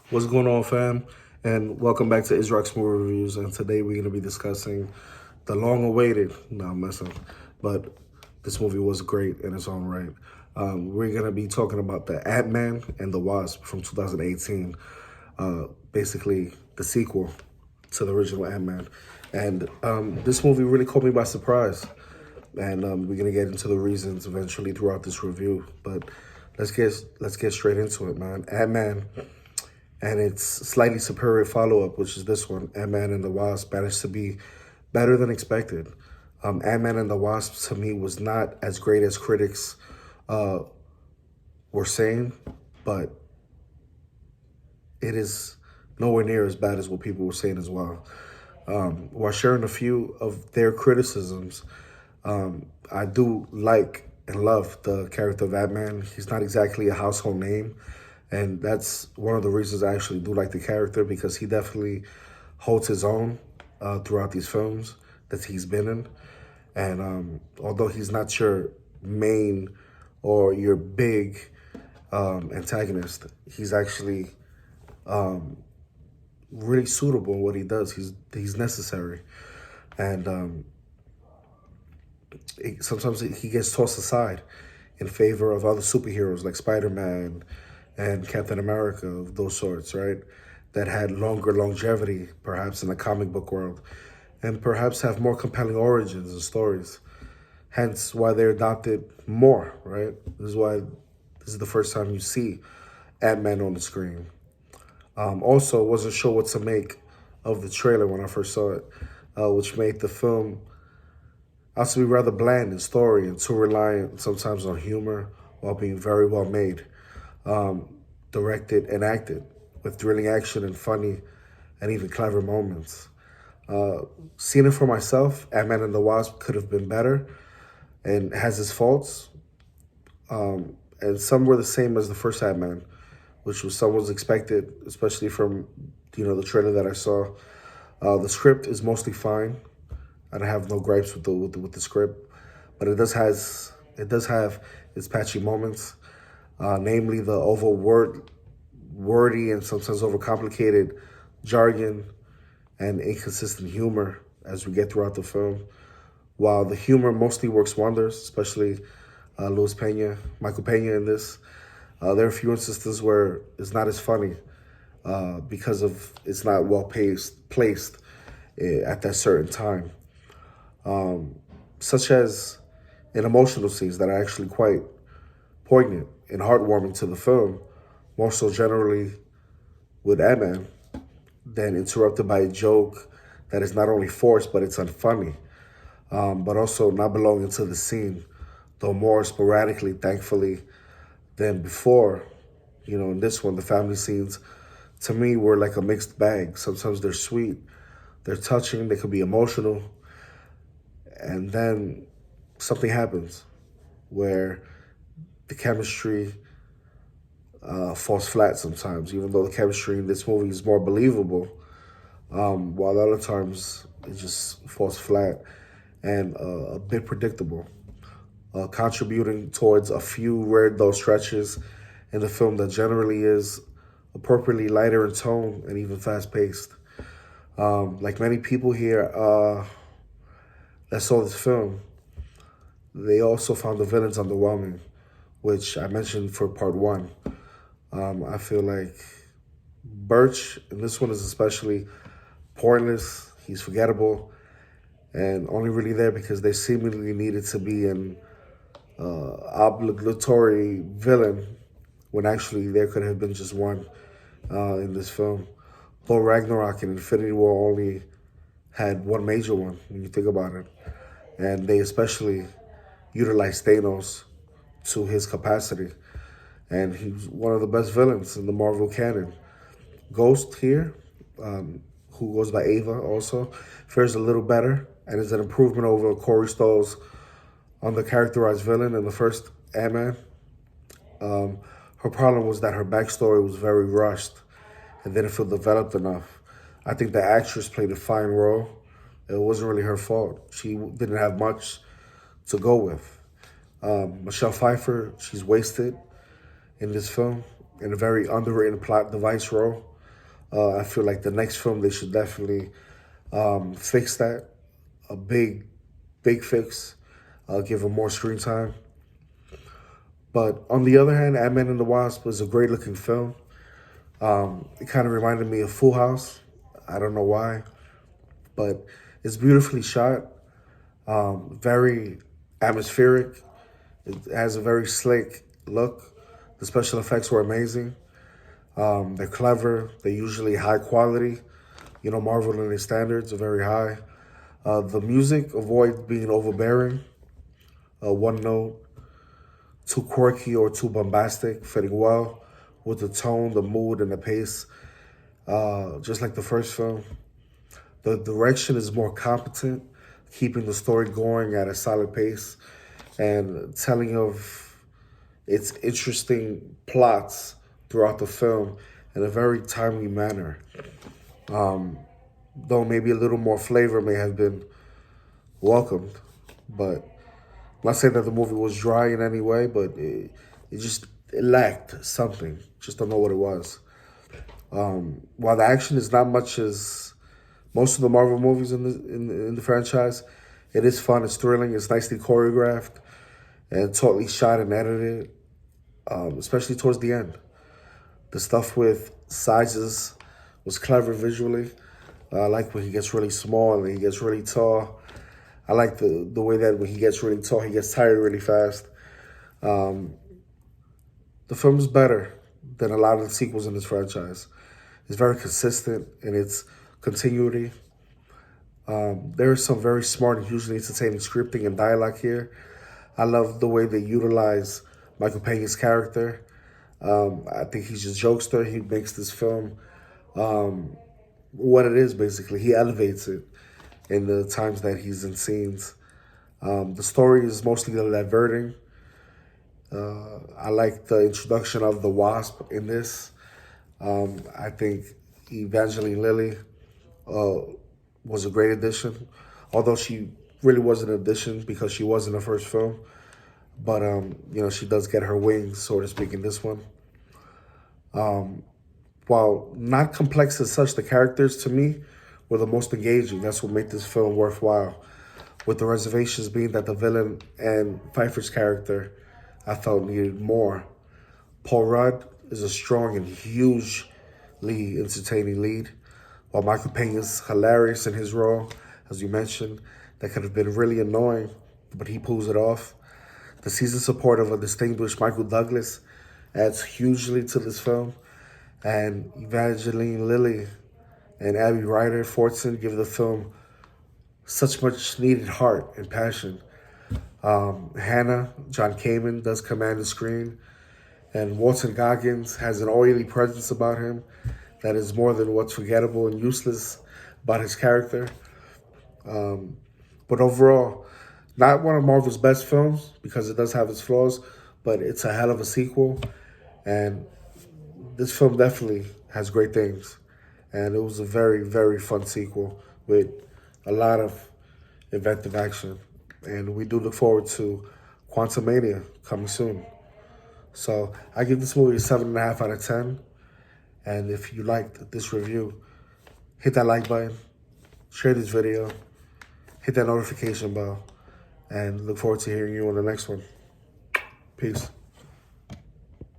What's going on, fam? And welcome back to Israel's Movie Reviews. And today we're going to be discussing the long-awaited, no, I'm messing, but this movie was great in its own right. We're going to be talking about the Ant-Man and the Wasp from 2018, basically the sequel to the original Ant-Man. And this movie really caught me by surprise. And we're going to get into the reasons eventually throughout this review. But let's get straight into it, man. Ant-Man and its slightly superior follow-up, which is this one, Ant-Man and the Wasp, managed to be better than expected. Ant-Man and the Wasp, to me, was not as great as critics were saying, but it is nowhere near as bad as what people were saying as well. While sharing a few of their criticisms, I do like and love the character of Ant-Man. He's not exactly a household name, and that's one of the reasons I actually do like the character, because he definitely holds his own throughout these films that he's been in. And although he's not your main or your big antagonist, he's actually really suitable in what he does. He's necessary. And sometimes he gets tossed aside in favor of other superheroes like Spider-Man and Captain America, of those sorts, right? That had longer longevity, perhaps, in the comic book world, and perhaps have more compelling origins and stories. Hence why they're adopted more, right? This is why this is the first time you see Ant-Man on the screen. Also, wasn't sure what to make of the trailer when I first saw it, which made the film out to be rather bland in story and too reliant sometimes on humor while being very well made. Directed and acted with thrilling action and funny and even clever moments. Seeing it for myself, Ant-Man and the Wasp could have been better and has its faults. And some were the same as the first Ant-Man, which was somewhat expected, especially from the trailer that I saw. The script is mostly fine. I have no gripes with the script, but it does have its patchy moments. Namely the wordy and sometimes overcomplicated jargon and inconsistent humor as we get throughout the film. While the humor mostly works wonders, especially Michael Peña in this, there are a few instances where it's not as funny because of it's not well placed at that certain time, such as in emotional scenes that are actually quite poignant and heartwarming to the film, more so generally with Ant-Man, than interrupted by a joke that is not only forced, but it's unfunny, but also not belonging to the scene, though more sporadically, thankfully, than before. In this one, the family scenes, to me, were like a mixed bag. Sometimes they're sweet, they're touching, they could be emotional, and then something happens where the chemistry falls flat sometimes, even though the chemistry in this movie is more believable, while other times it just falls flat and a bit predictable, contributing towards a few rare dull stretches in the film that generally is appropriately lighter in tone and even fast-paced. Like many people here that saw this film, they also found the villains underwhelming, which I mentioned for part one. I feel like Burch in this one is especially pointless. He's forgettable and only really there because they seemingly needed to be an obligatory villain when actually there could have been just one in this film. Thor Ragnarok and Infinity War only had one major one when you think about it. And they especially utilized Thanos to his capacity. And he's one of the best villains in the Marvel canon. Ghost here, who goes by Ava also, fares a little better and is an improvement over Corey Stoll's undercharacterized villain in the first Ant-Man. Her problem was that her backstory was very rushed and didn't feel developed enough. I think the actress played a fine role. It wasn't really her fault. She didn't have much to go with. Michelle Pfeiffer, she's wasted in this film in a very underwritten plot device role. I feel like the next film, they should definitely fix that. A big fix. Give him more screen time. But on the other hand, Ant-Man and the Wasp was a great looking film. It kind of reminded me of Full House. I don't know why, but it's beautifully shot, very atmospheric. It has a very slick look. The special effects were amazing. They're clever. They're usually high quality. You know, Marvel and their standards are very high. The music avoids being overbearing, one note, too quirky or too bombastic, fitting well with the tone, the mood, and the pace. Just like the first film, the direction is more competent, keeping the story going at a solid pace and telling of its interesting plots throughout the film in a very timely manner. Though maybe a little more flavor may have been welcomed, but I'm not saying that the movie was dry in any way, but it lacked something. Just don't know what it was. While the action is not much as most of the Marvel movies in the franchise, it is fun, it's thrilling, it's nicely choreographed, and totally shot and edited, especially towards the end. The stuff with sizes was clever visually. I like when he gets really small and he gets really tall. I like the way that when he gets really tall, he gets tired really fast. The film is better than a lot of the sequels in this franchise. It's very consistent in its continuity. There is some very smart and hugely entertaining scripting and dialogue here. I love the way they utilize Michael Peña's character. I think he's just jokester. He makes this film what it is, basically. He elevates it in the times that he's in scenes. The story is mostly diverting. I like the introduction of the Wasp in this. I think Evangeline Lilly was a great addition, although she really wasn't an addition because she was in the first film. But, you know, she does get her wings, so to speak, in this one. While not complex as such, the characters, to me, were the most engaging. That's what made this film worthwhile. With the reservations being that the villain and Pfeiffer's character, I felt needed more. Paul Rudd is a strong and hugely entertaining lead, while Michael Peña's hilarious in his role, as you mentioned. That could have been really annoying, but he pulls it off. The seasoned support of a distinguished Michael Douglas adds hugely to this film, and Evangeline Lilly and Abby Ryder Fortson give the film such much needed heart and passion. Hannah, John-Kamen, does command the screen, and Walton Goggins has an oily presence about him that is more than what's forgettable and useless about his character. But overall, not one of Marvel's best films because it does have its flaws, but it's a hell of a sequel, and this film definitely has great things. And it was a very, very fun sequel with a lot of inventive action. And we do look forward to Quantumania coming soon. So I give this movie a 7.5 out of 10. And if you liked this review, hit that like button, share this video, hit that notification bell, and look forward to hearing you on the next one. Peace.